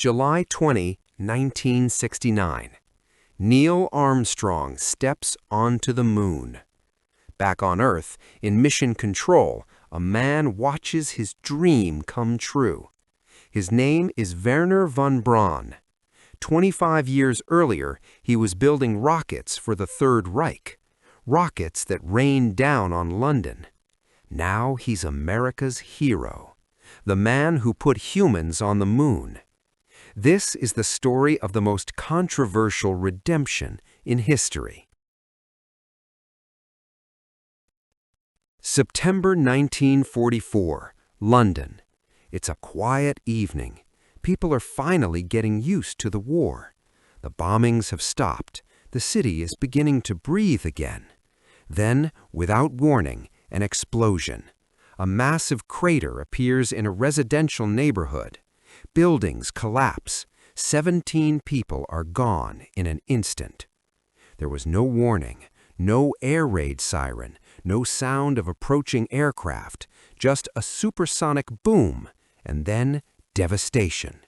July 20, 1969. Neil Armstrong steps onto the moon. Back on Earth, in Mission Control, a man watches his dream come true. His name is Wernher von Braun. 25 years earlier, he was building rockets for the Third Reich, rockets that rained down on London. Now he's America's hero, the man who put humans on the moon. This is the story of the most controversial redemption in history. September 1944, London. It's a quiet evening. People are finally getting used to the war. The bombings have stopped. The city is beginning to breathe again. Then, without warning, an explosion. A massive crater appears in a residential neighborhood. Buildings collapse. 17 people are gone in an instant. There was no warning, no air raid siren, no sound of approaching aircraft, just a supersonic boom, and then devastation.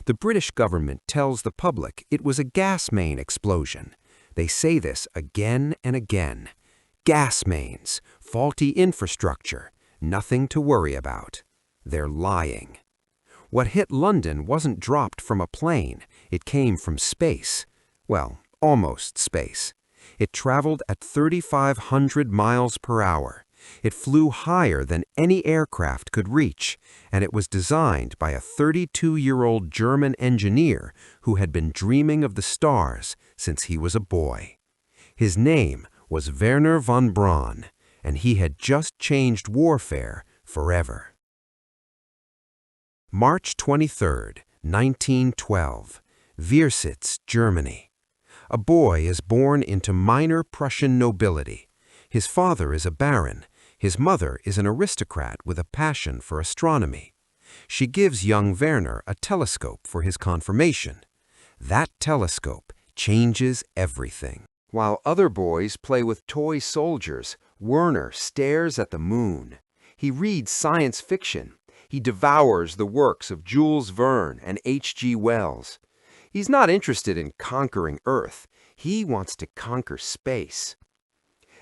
The British government tells the public it was a gas main explosion. They say this again and again. Gas mains, faulty infrastructure, nothing to worry about. They're lying. What hit London wasn't dropped from a plane. It came from space. Well, almost space. It traveled at 3,500 miles per hour. It flew higher than any aircraft could reach, and it was designed by a 32-year-old German engineer who had been dreaming of the stars since he was a boy. His name was Wernher von Braun, and he had just changed warfare forever. March 23, 1912, Viersitz, Germany. A boy is born into minor Prussian nobility. His father is a baron. His mother is an aristocrat with a passion for astronomy. She gives young Werner a telescope for his confirmation. That telescope changes everything. While other boys play with toy soldiers, Werner stares at the moon. He reads science fiction. He devours the works of Jules Verne and H.G. Wells. He's not interested in conquering Earth. He wants to conquer space.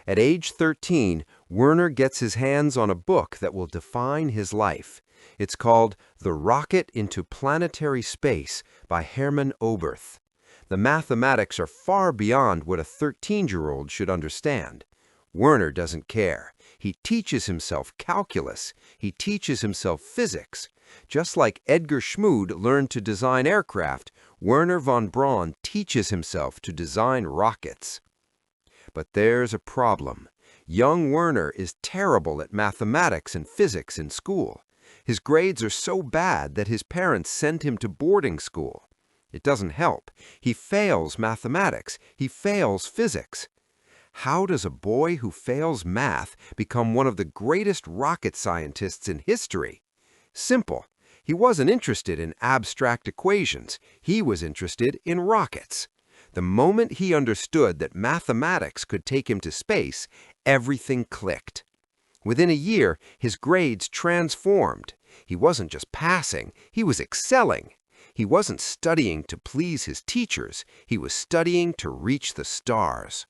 At age 13, Werner gets his hands on a book that will define his life. It's called The Rocket into Planetary Space by Hermann Oberth. The mathematics are far beyond what a 13-year-old should understand. Werner doesn't care. He teaches himself calculus. He teaches himself physics. Just like Edgar Schmood learned to design aircraft, Wernher von Braun teaches himself to design rockets. But there's a problem. Young Werner is terrible at mathematics and physics in school. His grades are so bad that his parents send him to boarding school. It doesn't help. He fails mathematics. He fails physics. How does a boy who fails math become one of the greatest rocket scientists in history? Simple. He wasn't interested in abstract equations. He was interested in rockets. The moment he understood that mathematics could take him to space, everything clicked. Within a year, his grades transformed. He wasn't just passing, he was excelling. He wasn't studying to please his teachers, he was studying to reach the stars.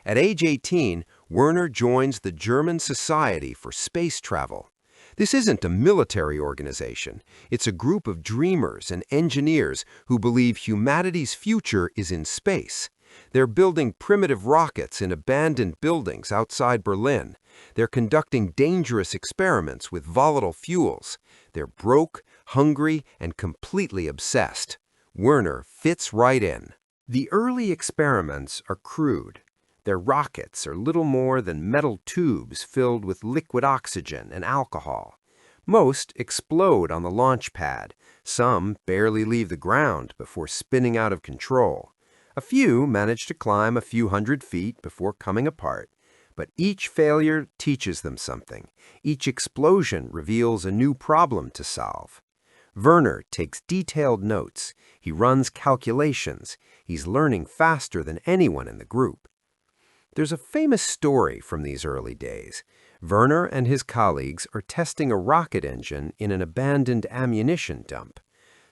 At age 18, Werner joins the German Society for Space Travel. This isn't a military organization. It's a group of dreamers and engineers who believe humanity's future is in space. They're building primitive rockets in abandoned buildings outside Berlin. They're conducting dangerous experiments with volatile fuels. They're broke, hungry, and completely obsessed. Werner fits right in. The early experiments are crude. Their rockets are little more than metal tubes filled with liquid oxygen and alcohol. Most explode on the launch pad. Some barely leave the ground before spinning out of control. A few manage to climb a few hundred feet before coming apart. But each failure teaches them something. Each explosion reveals a new problem to solve. Werner takes detailed notes. He runs calculations. He's learning faster than anyone in the group. There's a famous story from these early days. Werner and his colleagues are testing a rocket engine in an abandoned ammunition dump.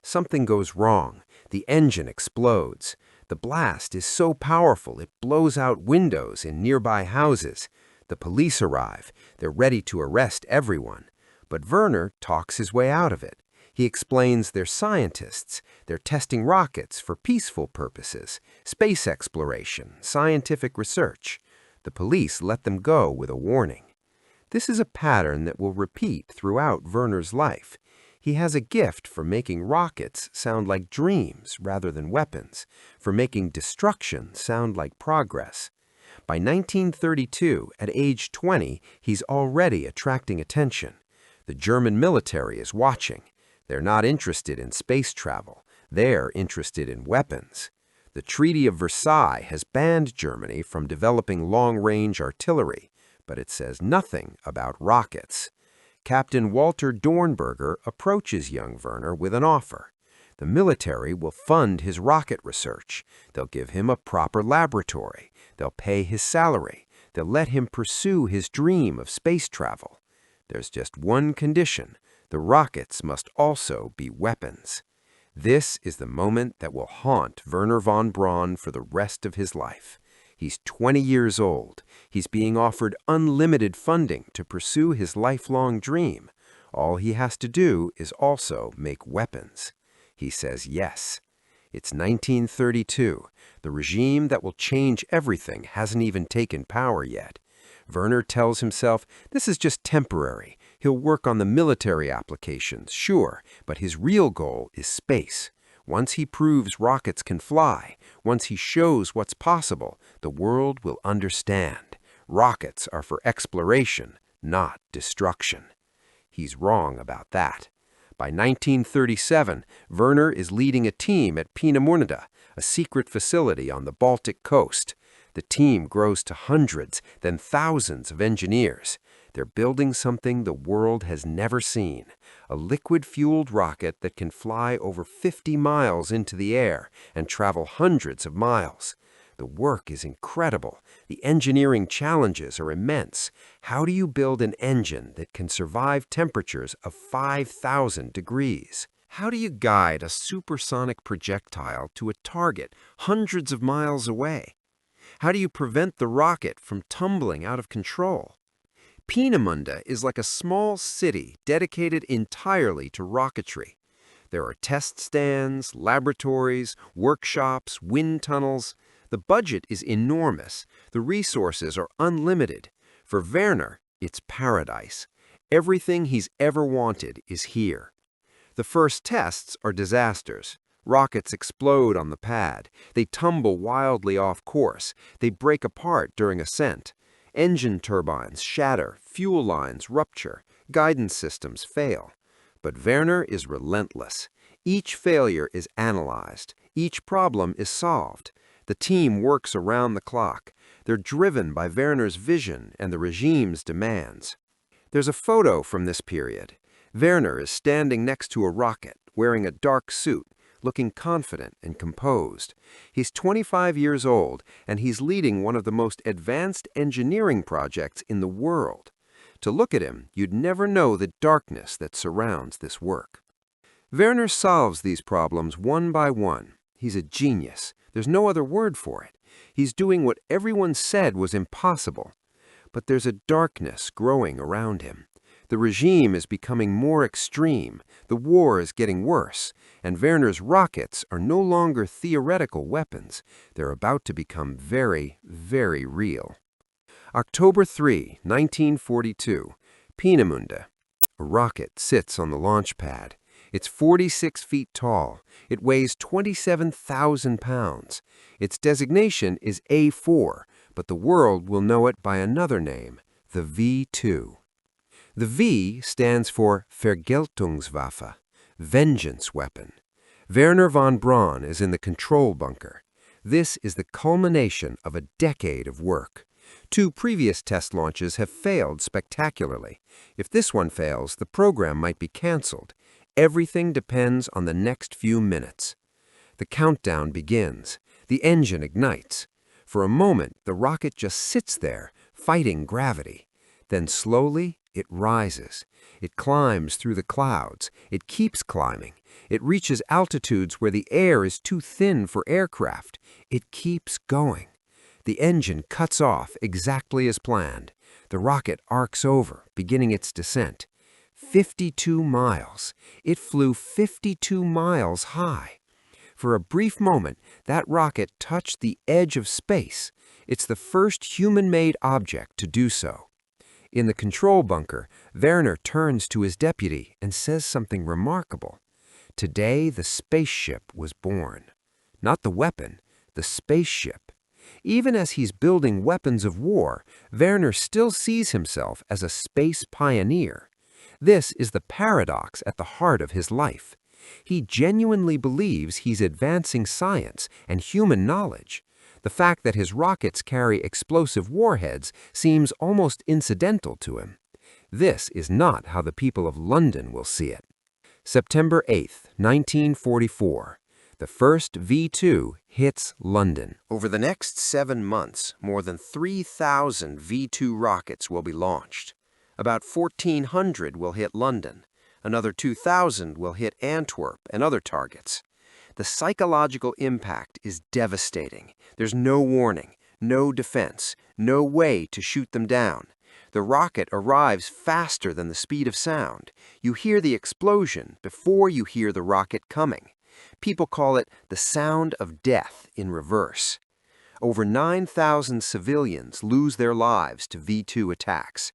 Something goes wrong. The engine explodes. The blast is so powerful it blows out windows in nearby houses. The police arrive. They're ready to arrest everyone. But Wernher talks his way out of it. He explains they're scientists. They're testing rockets for peaceful purposes, space exploration, scientific research. The police let them go with a warning. This is a pattern that will repeat throughout Wernher's life. He has a gift for making rockets sound like dreams rather than weapons, for making destruction sound like progress. By 1932, at age 20, he's already attracting attention. The German military is watching. They're not interested in space travel. They're interested in weapons. The Treaty of Versailles has banned Germany from developing long-range artillery, but it says nothing about rockets. Captain Walter Dornberger approaches young Wernher with an offer. The military will fund his rocket research. They'll give him a proper laboratory. They'll pay his salary. They'll let him pursue his dream of space travel. There's just one condition. The rockets must also be weapons. This is the moment that will haunt Wernher von Braun for the rest of his life. He's 20 years old. He's being offered unlimited funding to pursue his lifelong dream. All he has to do is also make weapons. He says yes. It's 1932. The regime that will change everything hasn't even taken power yet. Wernher tells himself this is just temporary. He'll work on the military applications, sure, but his real goal is space. Once he proves rockets can fly, once he shows what's possible, the world will understand. Rockets are for exploration, not destruction. He's wrong about that. By 1937, Wernher is leading a team at Peenemünde, a secret facility on the Baltic coast. The team grows to hundreds, then thousands of engineers. They're building something the world has never seen, a liquid-fueled rocket that can fly over 50 miles into the air and travel hundreds of miles. The work is incredible. The engineering challenges are immense. How do you build an engine that can survive temperatures of 5,000 degrees? How do you guide a supersonic projectile to a target hundreds of miles away? How do you prevent the rocket from tumbling out of control? Peenemünde is like a small city dedicated entirely to rocketry. There are test stands, laboratories, workshops, wind tunnels. The budget is enormous. The resources are unlimited. For Wernher, it's paradise. Everything he's ever wanted is here. The first tests are disasters. Rockets explode on the pad. They tumble wildly off course. They break apart during ascent. Engine turbines shatter, fuel lines rupture, guidance systems fail. But Wernher is relentless. Each failure is analyzed. Each problem is solved. The team works around the clock. They're driven by Wernher's vision and the regime's demands. There's a photo from this period. Wernher is standing next to a rocket, wearing a dark suit, looking confident and composed. He's 25 years old, and he's leading one of the most advanced engineering projects in the world. To look at him, you'd never know the darkness that surrounds this work. Wernher solves these problems one by one. He's a genius. There's no other word for it. He's doing what everyone said was impossible. But there's a darkness growing around him. The regime is becoming more extreme, the war is getting worse, and Wernher's rockets are no longer theoretical weapons. They're about to become very, very real. October 3, 1942, Peenemünde. A rocket sits on the launch pad. It's 46 feet tall. It weighs 27,000 pounds. Its designation is A4, but the world will know it by another name, the V2. The V stands for Vergeltungswaffe, vengeance weapon. Wernher von Braun is in the control bunker. This is the culmination of a decade of work. 2 previous test launches have failed spectacularly. If this one fails, the program might be canceled. Everything depends on the next few minutes. The countdown begins. The engine ignites. For a moment, the rocket just sits there, fighting gravity. Then slowly, it rises. It climbs through the clouds. It keeps climbing. It reaches altitudes where the air is too thin for aircraft. It keeps going. The engine cuts off exactly as planned. The rocket arcs over, beginning its descent. 52 miles. It flew 52 miles high. For a brief moment, that rocket touched the edge of space. It's the first human-made object to do so. In the control bunker, Wernher turns to his deputy and says something remarkable. Today, the spaceship was born. Not the weapon, the spaceship. Even as he's building weapons of war, Wernher still sees himself as a space pioneer. This is the paradox at the heart of his life. He genuinely believes he's advancing science and human knowledge. The fact that his rockets carry explosive warheads seems almost incidental to him. This is not how the people of London will see it. September 8, 1944. The first V-2 hits London. Over the next 7 months, more than 3,000 V-2 rockets will be launched. About 1,400 will hit London. Another 2,000 will hit Antwerp and other targets. The psychological impact is devastating. There's no warning, no defense, no way to shoot them down. The rocket arrives faster than the speed of sound. You hear the explosion before you hear the rocket coming. People call it the sound of death in reverse. Over 9,000 civilians lose their lives to V-2 attacks.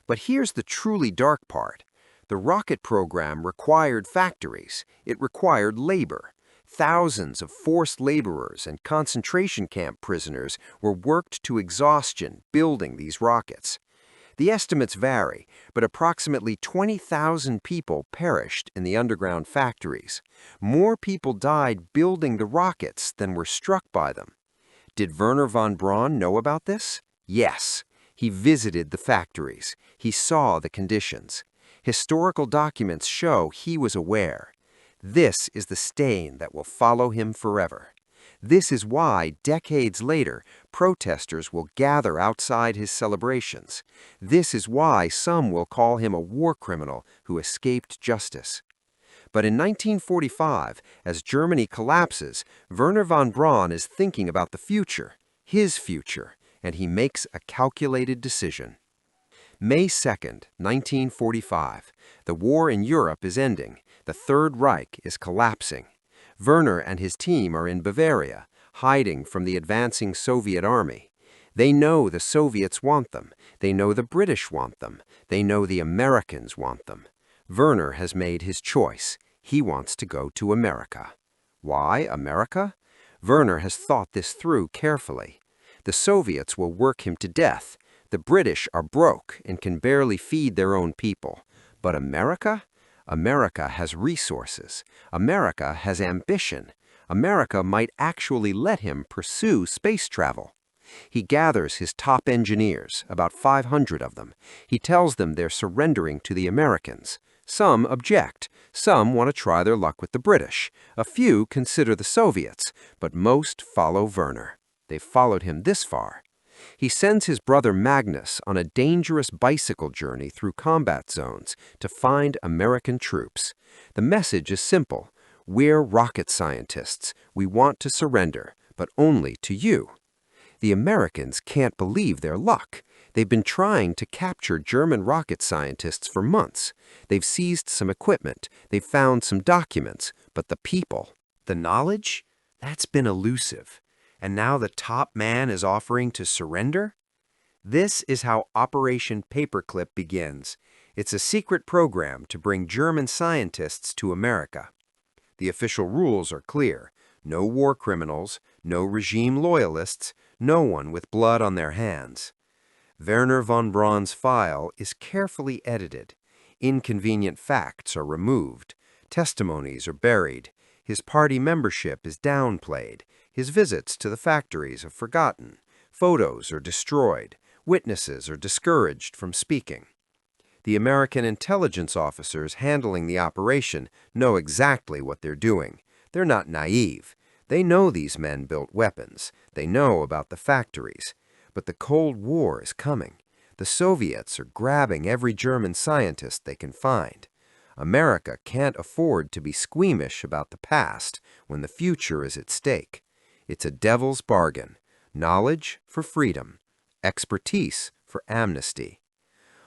But here's the truly dark part. The rocket program required factories. It required labor. Thousands of forced laborers and concentration camp prisoners were worked to exhaustion building these rockets. The estimates vary, but approximately 20,000 people perished in the underground factories. More people died building the rockets than were struck by them. Did Wernher von Braun know about this? Yes. He visited the factories. He saw the conditions. Historical documents show he was aware. This is the stain that will follow him forever. This is why, decades later, protesters will gather outside his celebrations. This is why some will call him a war criminal who escaped justice. But in 1945, as Germany collapses, Wernher von Braun is thinking about the future, his future, and he makes a calculated decision. May 2nd, 1945. The war in Europe is ending. The Third Reich is collapsing. Wernher and his team are in Bavaria, hiding from the advancing Soviet army. They know the Soviets want them. They know the British want them. They know the Americans want them. Wernher has made his choice. He wants to go to America. Why America? Wernher has thought this through carefully. The Soviets will work him to death. The British are broke and can barely feed their own people. But America? America has resources. America has ambition. America might actually let him pursue space travel. He gathers his top engineers, about 500 of them. He tells them they're surrendering to the Americans. Some object. Some want to try their luck with the British. A few consider the Soviets, but most follow Wernher. They've followed him this far. He sends his brother Magnus on a dangerous bicycle journey through combat zones to find American troops. The message is simple. We're rocket scientists. We want to surrender, but only to you. The Americans can't believe their luck. They've been trying to capture German rocket scientists for months. They've seized some equipment. They've found some documents. But the people, the knowledge, that's been elusive. And now the top man is offering to surrender? This is how Operation Paperclip begins. It's a secret program to bring German scientists to America. The official rules are clear. No war criminals, no regime loyalists, no one with blood on their hands. Wernher von Braun's file is carefully edited. Inconvenient facts are removed. Testimonies are buried. His party membership is downplayed. His visits to the factories are forgotten. Photos are destroyed. Witnesses are discouraged from speaking. The American intelligence officers handling the operation know exactly what they're doing. They're not naive. They know these men built weapons. They know about the factories. But the Cold War is coming. The Soviets are grabbing every German scientist they can find. America can't afford to be squeamish about the past when the future is at stake. It's a devil's bargain. Knowledge for freedom. Expertise for amnesty.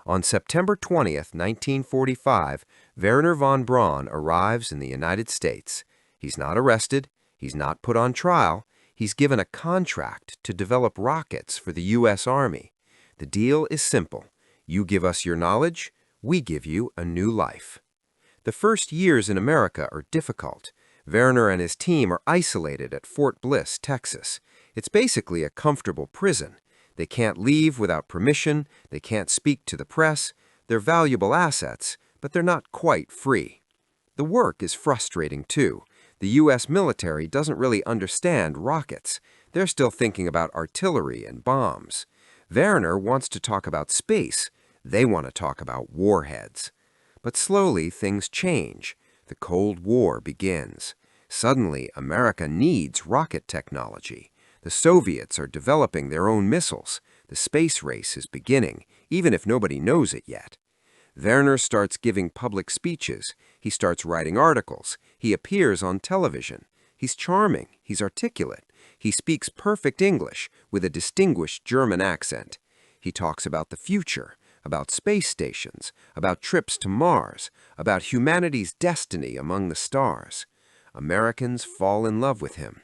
On September 20th, 1945, Wernher von Braun arrives in the United States. He's not arrested. He's not put on trial. He's given a contract to develop rockets for the U.S. Army. The deal is simple. You give us your knowledge, we give you a new life. The first years in America are difficult. Wernher and his team are isolated at Fort Bliss, Texas. It's basically a comfortable prison. They can't leave without permission. They can't speak to the press. They're valuable assets, but they're not quite free. The work is frustrating, too. The U.S. military doesn't really understand rockets. They're still thinking about artillery and bombs. Wernher wants to talk about space. They want to talk about warheads. But slowly, things change. The Cold War begins. Suddenly, America needs rocket technology. The Soviets are developing their own missiles. The space race is beginning, even if nobody knows it yet. Wernher starts giving public speeches. He starts writing articles. He appears on television. He's charming. He's articulate. He speaks perfect English with a distinguished German accent. He talks about the future, about space stations, about trips to Mars, about humanity's destiny among the stars. Americans fall in love with him.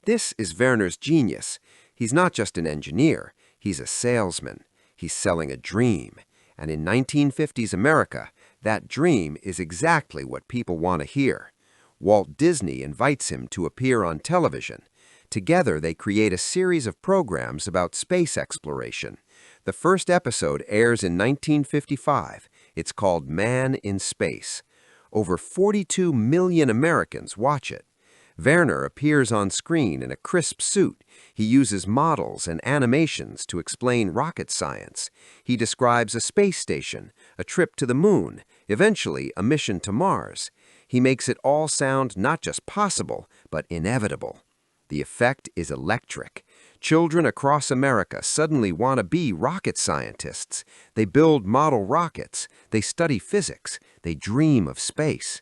This is Wernher's genius. He's not just an engineer. He's a salesman. He's selling a dream. And in 1950s America, that dream is exactly what people want to hear. Walt Disney invites him to appear on television. Together, they create a series of programs about space exploration. The first episode airs in 1955. It's called Man in Space. Over 42 million Americans watch it. Wernher appears on screen in a crisp suit. He uses models and animations to explain rocket science. He describes a space station, a trip to the moon, eventually a mission to Mars. He makes it all sound not just possible, but inevitable. The effect is electric. Children across America suddenly want to be rocket scientists. They build model rockets. They study physics. They dream of space.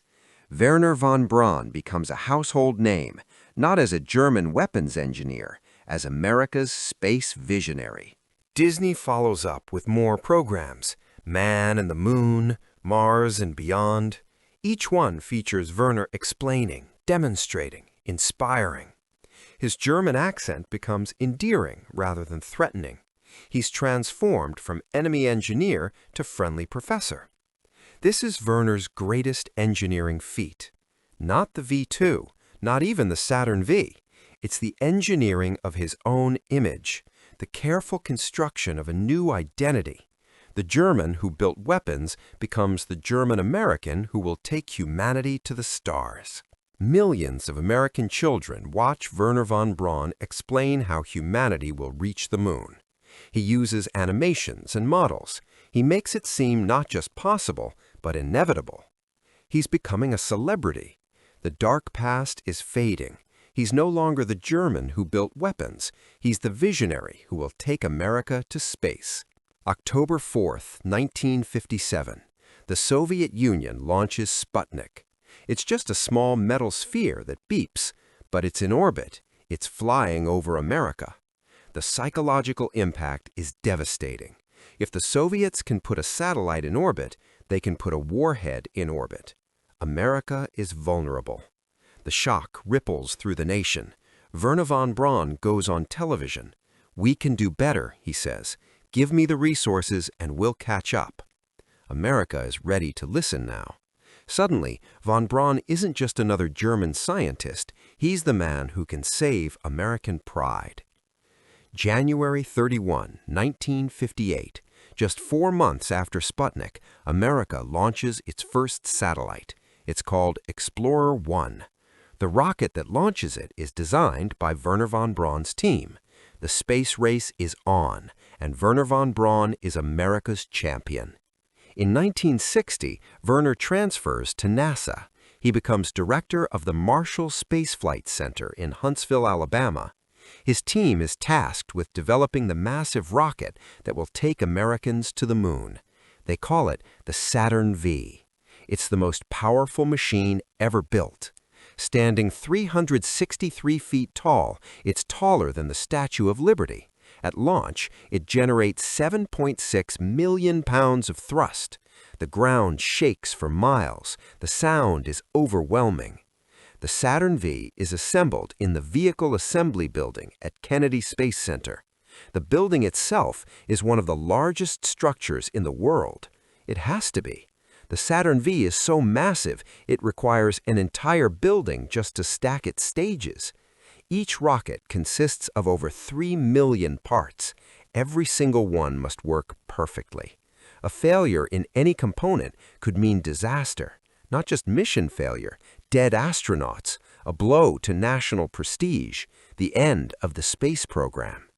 Wernher von Braun becomes a household name, not as a German weapons engineer, as America's space visionary. Disney follows up with more programs, Man and the Moon, Mars and Beyond. Each one features Wernher explaining, demonstrating, inspiring. His German accent becomes endearing rather than threatening. He's transformed from enemy engineer to friendly professor. This is Wernher's greatest engineering feat. Not the V2, not even the Saturn V. It's the engineering of his own image, the careful construction of a new identity. The German who built weapons becomes the German-American who will take humanity to the stars. Millions of American children watch Wernher von Braun explain how humanity will reach the moon. He uses animations and models. He makes it seem not just possible, but inevitable. He's becoming a celebrity. The dark past is fading. He's no longer the German who built weapons. He's the visionary who will take America to space. October 4th, 1957. The Soviet Union launches Sputnik. It's just a small metal sphere that beeps, but it's in orbit. It's flying over America. The psychological impact is devastating. If the Soviets can put a satellite in orbit, they can put a warhead in orbit. America is vulnerable. The shock ripples through the nation. Wernher von Braun goes on television. "We can do better," he says. "Give me the resources and we'll catch up." America is ready to listen now. Suddenly, von Braun isn't just another German scientist. He's the man who can save American pride. January 31, 1958. Just 4 months after Sputnik, America launches its first satellite. It's called Explorer 1. The rocket that launches it is designed by Wernher von Braun's team. The space race is on, and Wernher von Braun is America's champion. In 1960, Wernher transfers to NASA. He becomes director of the Marshall Space Flight Center in Huntsville, Alabama. His team is tasked with developing the massive rocket that will take Americans to the moon. They call it the Saturn V. It's the most powerful machine ever built. Standing 363 feet tall, it's taller than the Statue of Liberty. At launch, it generates 7.6 million pounds of thrust. The ground shakes for miles. The sound is overwhelming. The Saturn V is assembled in the Vehicle Assembly Building at Kennedy Space Center. The building itself is one of the largest structures in the world. It has to be. The Saturn V is so massive, it requires an entire building just to stack its stages. Each rocket consists of over 3 million parts. Every single one must work perfectly. A failure in any component could mean disaster, not just mission failure, dead astronauts, a blow to national prestige, the end of the space program.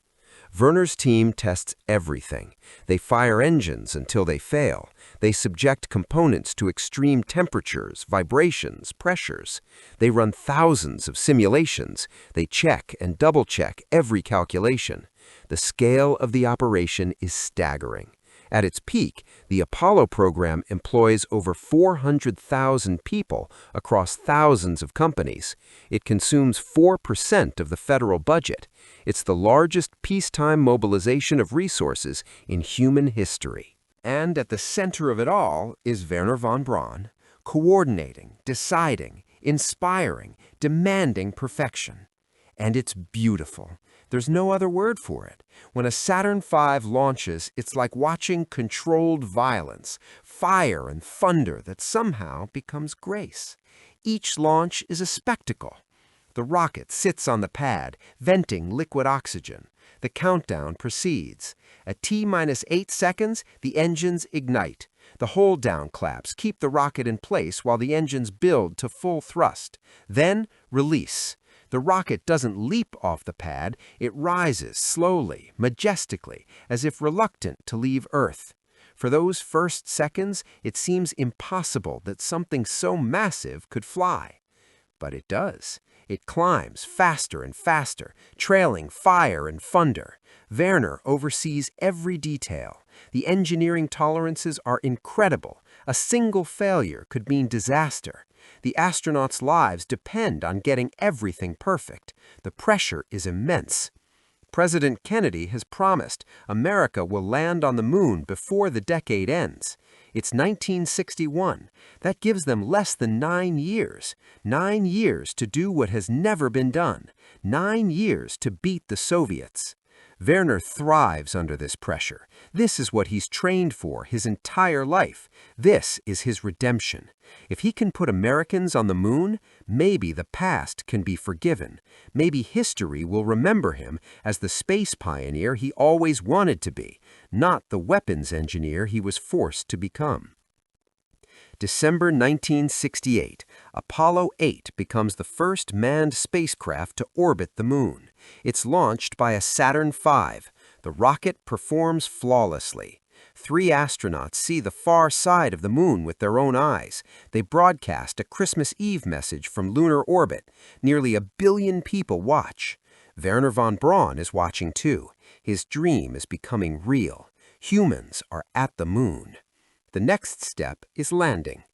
Wernher's team tests everything. They fire engines until they fail. They subject components to extreme temperatures, vibrations, pressures. They run thousands of simulations. They check and double-check every calculation. The scale of the operation is staggering. At its peak, the Apollo program employs over 400,000 people across thousands of companies. It consumes 4% of the federal budget. It's the largest peacetime mobilization of resources in human history. And at the center of it all is Wernher von Braun, coordinating, deciding, inspiring, demanding perfection. And it's beautiful. There's no other word for it. When a Saturn V launches, it's like watching controlled violence, fire and thunder that somehow becomes grace. Each launch is a spectacle. The rocket sits on the pad, venting liquid oxygen. The countdown proceeds. At T-8 seconds, the engines ignite. The hold-down claps keep the rocket in place while the engines build to full thrust. Then, release. The rocket doesn't leap off the pad, it rises slowly, majestically, as if reluctant to leave Earth. For those first seconds, it seems impossible that something so massive could fly. But it does. It climbs faster and faster, trailing fire and thunder. Wernher oversees every detail. The engineering tolerances are incredible. A single failure could mean disaster. The astronauts' lives depend on getting everything perfect. The pressure is immense. President Kennedy has promised America will land on the moon before the decade ends. It's 1961. That gives them less than 9 years. 9 years to do what has never been done. 9 years to beat the Soviets. Wernher thrives under this pressure. This is what he's trained for his entire life. This is his redemption. If he can put Americans on the moon, maybe the past can be forgiven. Maybe history will remember him as the space pioneer he always wanted to be, not the weapons engineer he was forced to become. December 1968, Apollo 8 becomes the first manned spacecraft to orbit the moon. It's launched by a Saturn V. The rocket performs flawlessly. 3 astronauts see the far side of the moon with their own eyes. They broadcast a Christmas Eve message from lunar orbit. Nearly 1 billion people watch. Wernher von Braun is watching too. His dream is becoming real. Humans are at the moon. The next step is landing.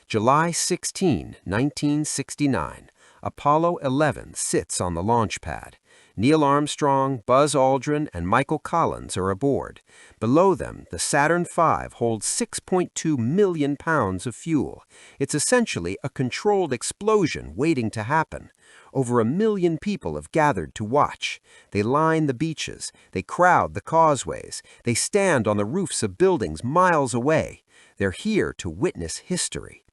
July 16, 1969. Apollo 11 sits on the launch pad. Neil Armstrong, Buzz Aldrin, and Michael Collins are aboard. Below them, the Saturn V holds 6.2 million pounds of fuel. It's essentially a controlled explosion waiting to happen. Over 1 million people have gathered to watch. They line the beaches. They crowd the causeways. They stand on the roofs of buildings miles away. They're here to witness history.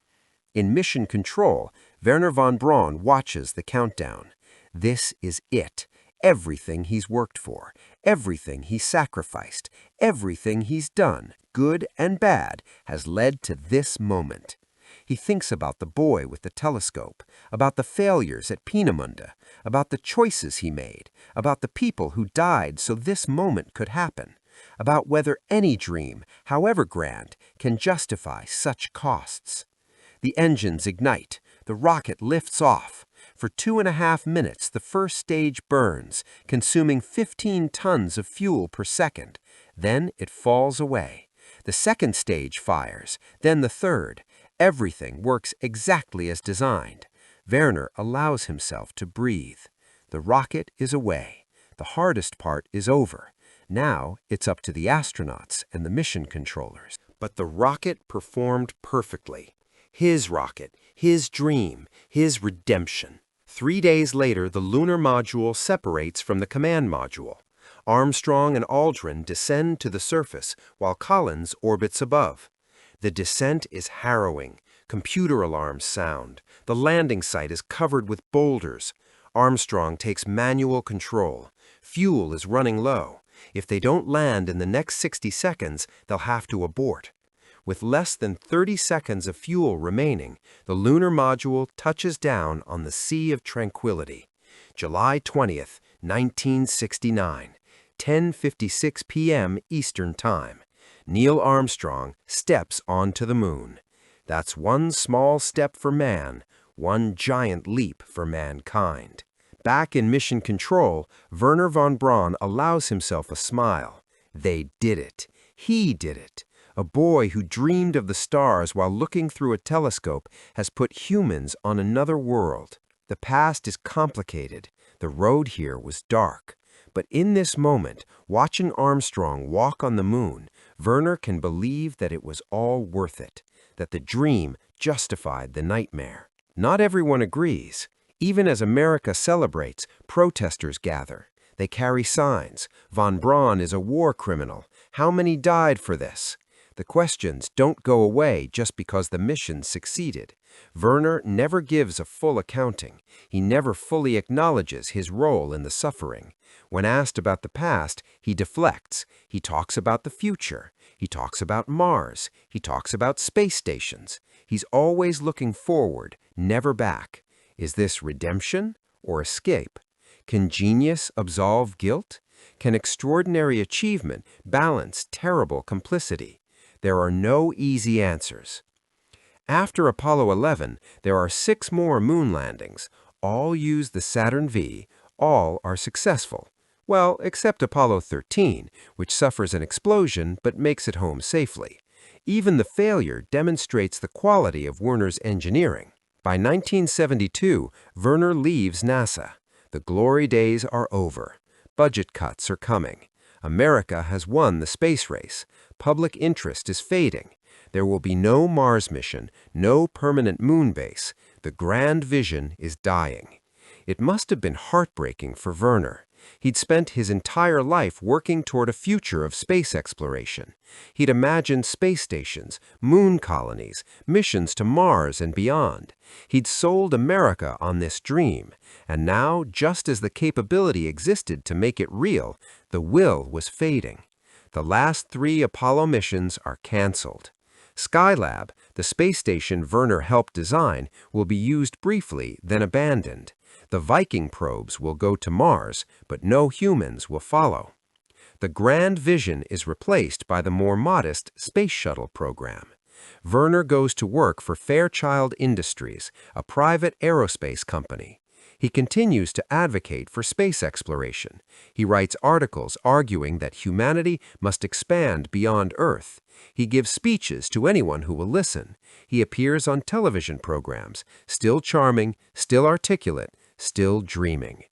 In mission control, Wernher von Braun watches the countdown. This is it. Everything he's worked for, everything he's sacrificed, everything he's done, good and bad, has led to this moment. He thinks about the boy with the telescope, about the failures at Peenemünde, about the choices he made, about the people who died so this moment could happen, about whether any dream, however grand, can justify such costs. The engines ignite. The rocket lifts off. For 2.5 minutes, the first stage burns, consuming 15 tons of fuel per second. Then it falls away. The second stage fires, then the third. Everything works exactly as designed. Wernher allows himself to breathe. The rocket is away. The hardest part is over. Now it's up to the astronauts and the mission controllers. But the rocket performed perfectly. His rocket, his dream, his redemption. 3 days later, the lunar module separates from the command module. Armstrong and Aldrin descend to the surface, while Collins orbits above. The descent is harrowing. Computer alarms sound. The landing site is covered with boulders. Armstrong takes manual control. Fuel is running low. If they don't land in the next 60 seconds, they'll have to abort. With less than 30 seconds of fuel remaining, the lunar module touches down on the Sea of Tranquility. July 20th, 1969, 10:56 p.m. Eastern Time. Neil Armstrong steps onto the moon. That's one small step for man, one giant leap for mankind. Back in mission control, Wernher von Braun allows himself a smile. They did it. He did it. A boy who dreamed of the stars while looking through a telescope has put humans on another world. The past is complicated. The road here was dark. But in this moment, watching Armstrong walk on the moon, Wernher can believe that it was all worth it, that the dream justified the nightmare. Not everyone agrees. Even as America celebrates, protesters gather. They carry signs. Von Braun is a war criminal. How many died for this? The questions don't go away just because the mission succeeded. Wernher never gives a full accounting. He never fully acknowledges his role in the suffering. When asked about the past, he deflects. He talks about the future. He talks about Mars. He talks about space stations. He's always looking forward, never back. Is this redemption or escape? Can genius absolve guilt? Can extraordinary achievement balance terrible complicity? There are no easy answers. After Apollo 11, there are 6 more moon landings. All use the Saturn V. All are successful. Well, except Apollo 13, which suffers an explosion but makes it home safely. Even the failure demonstrates the quality of Wernher's engineering. By 1972, Wernher leaves NASA. The glory days are over. Budget cuts are coming. America has won the space race. Public interest is fading. There will be no Mars mission, no permanent moon base. The grand vision is dying. It must have been heartbreaking for Wernher. He'd spent his entire life working toward a future of space exploration. He'd imagined space stations, moon colonies, missions to Mars and beyond. He'd sold America on this dream, and now, just as the capability existed to make it real, the will was fading. The last 3 Apollo missions are canceled. Skylab, the space station Wernher helped design, will be used briefly, then abandoned. The Viking probes will go to Mars, but no humans will follow. The grand vision is replaced by the more modest Space Shuttle program. Wernher goes to work for Fairchild Industries, a private aerospace company. He continues to advocate for space exploration. He writes articles arguing that humanity must expand beyond Earth. He gives speeches to anyone who will listen. He appears on television programs, still charming, still articulate, still dreaming.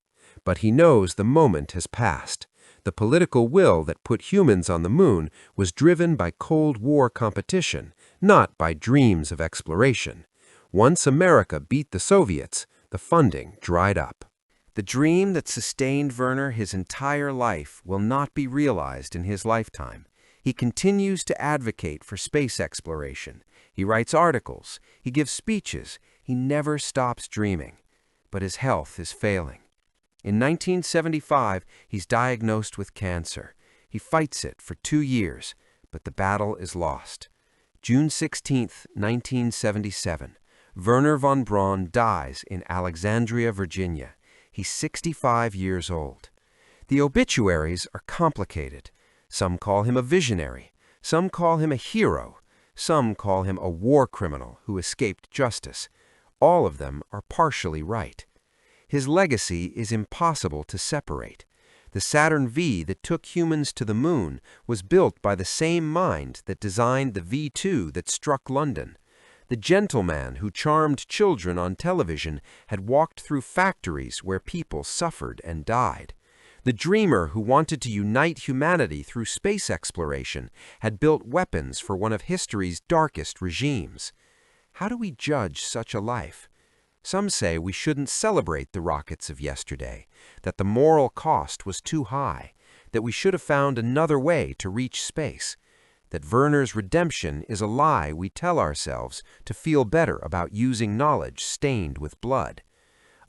But he knows the moment has passed. The political will that put humans on the moon was driven by Cold War competition, not by dreams of exploration. Once America beat the Soviets, the funding dried up. The dream that sustained Wernher his entire life will not be realized in his lifetime. He continues to advocate for space exploration. He writes articles. He gives speeches. He never stops dreaming. But his health is failing. In 1975, he's diagnosed with cancer. He fights it for 2 years, but the battle is lost. June 16, 1977. Wernher von Braun dies in Alexandria, Virginia. He's 65 years old. The obituaries are complicated. Some call him a visionary. Some call him a hero. Some call him a war criminal who escaped justice. All of them are partially right. His legacy is impossible to separate. The Saturn V that took humans to the moon was built by the same mind that designed the V2 that struck London. The gentleman who charmed children on television had walked through factories where people suffered and died. The dreamer who wanted to unite humanity through space exploration had built weapons for one of history's darkest regimes. How do we judge such a life? Some say we shouldn't celebrate the rockets of yesterday, that the moral cost was too high, that we should have found another way to reach space, that Wernher's redemption is a lie we tell ourselves to feel better about using knowledge stained with blood.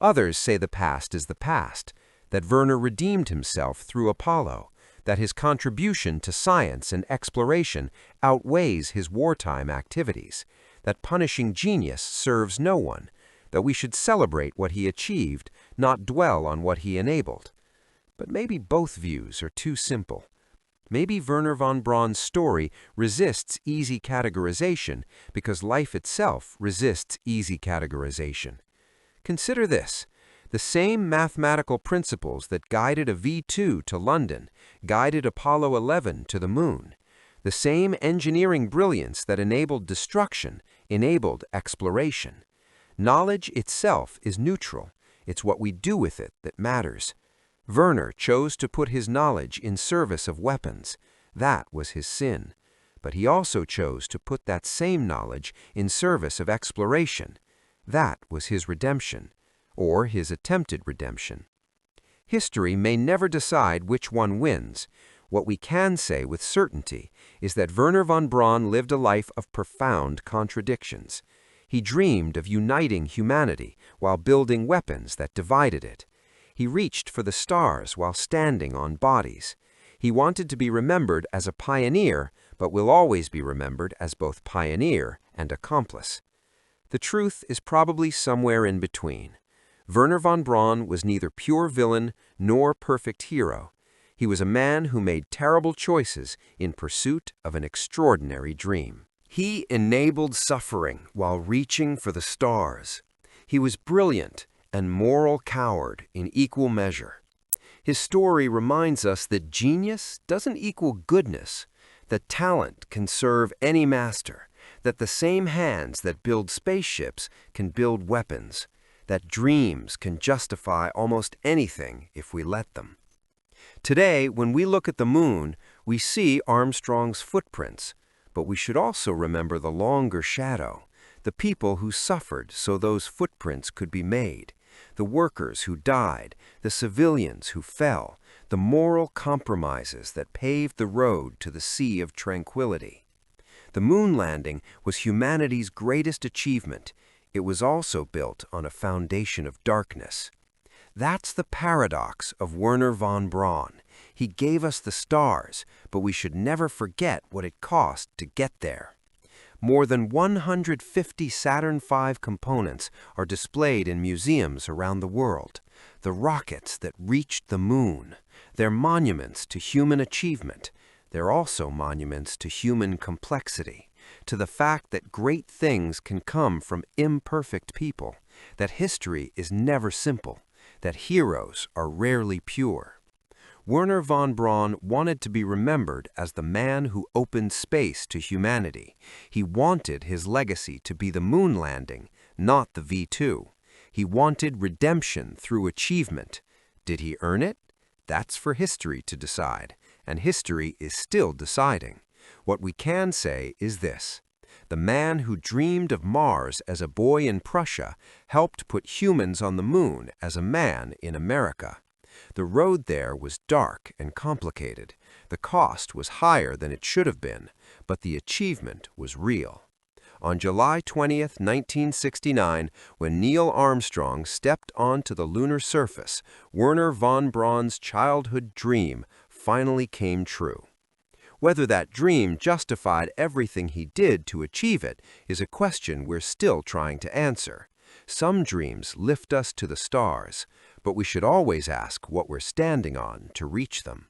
Others say the past is the past, that Wernher redeemed himself through Apollo, that his contribution to science and exploration outweighs his wartime activities, that punishing genius serves no one, that we should celebrate what he achieved, not dwell on what he enabled. But maybe both views are too simple. Maybe Wernher von Braun's story resists easy categorization because life itself resists easy categorization. Consider this. The same mathematical principles that guided a V2 to London guided Apollo 11 to the moon. The same engineering brilliance that enabled destruction enabled exploration. Knowledge itself is neutral. It's what we do with it that matters. Wernher chose to put his knowledge in service of weapons. That was his sin. But he also chose to put that same knowledge in service of exploration. That was his redemption, or his attempted redemption. History may never decide which one wins. What we can say with certainty is that Wernher von Braun lived a life of profound contradictions. He dreamed of uniting humanity while building weapons that divided it. He reached for the stars while standing on bodies. He wanted to be remembered as a pioneer, but will always be remembered as both pioneer and accomplice. The truth is probably somewhere in between. Wernher von Braun was neither pure villain nor perfect hero. He was a man who made terrible choices in pursuit of an extraordinary dream. He enabled suffering while reaching for the stars. He was brilliant and moral coward in equal measure. His story reminds us that genius doesn't equal goodness, that talent can serve any master, that the same hands that build spaceships can build weapons, that dreams can justify almost anything if we let them. Today, when we look at the moon, we see Armstrong's footprints, but we should also remember the longer shadow, the people who suffered so those footprints could be made, the workers who died, the civilians who fell, the moral compromises that paved the road to the sea of tranquility. The moon landing was humanity's greatest achievement. It was also built on a foundation of darkness. That's the paradox of Wernher von Braun. He gave us the stars, but we should never forget what it cost to get there. More than 150 Saturn V components are displayed in museums around the world. The rockets that reached the moon. They're monuments to human achievement. They're also monuments to human complexity, to the fact that great things can come from imperfect people, that history is never simple, that heroes are rarely pure. Wernher von Braun wanted to be remembered as the man who opened space to humanity. He wanted his legacy to be the moon landing, not the V2. He wanted redemption through achievement. Did he earn it? That's for history to decide, and history is still deciding. What we can say is this. The man who dreamed of Mars as a boy in Prussia helped put humans on the moon as a man in America. The road there was dark and complicated. The cost was higher than it should have been, but the achievement was real. On July 20th, 1969, when Neil Armstrong stepped onto the lunar surface, Wernher von Braun's childhood dream finally came true. Whether that dream justified everything he did to achieve it is a question we're still trying to answer. Some dreams lift us to the stars, but we should always ask what we're standing on to reach them.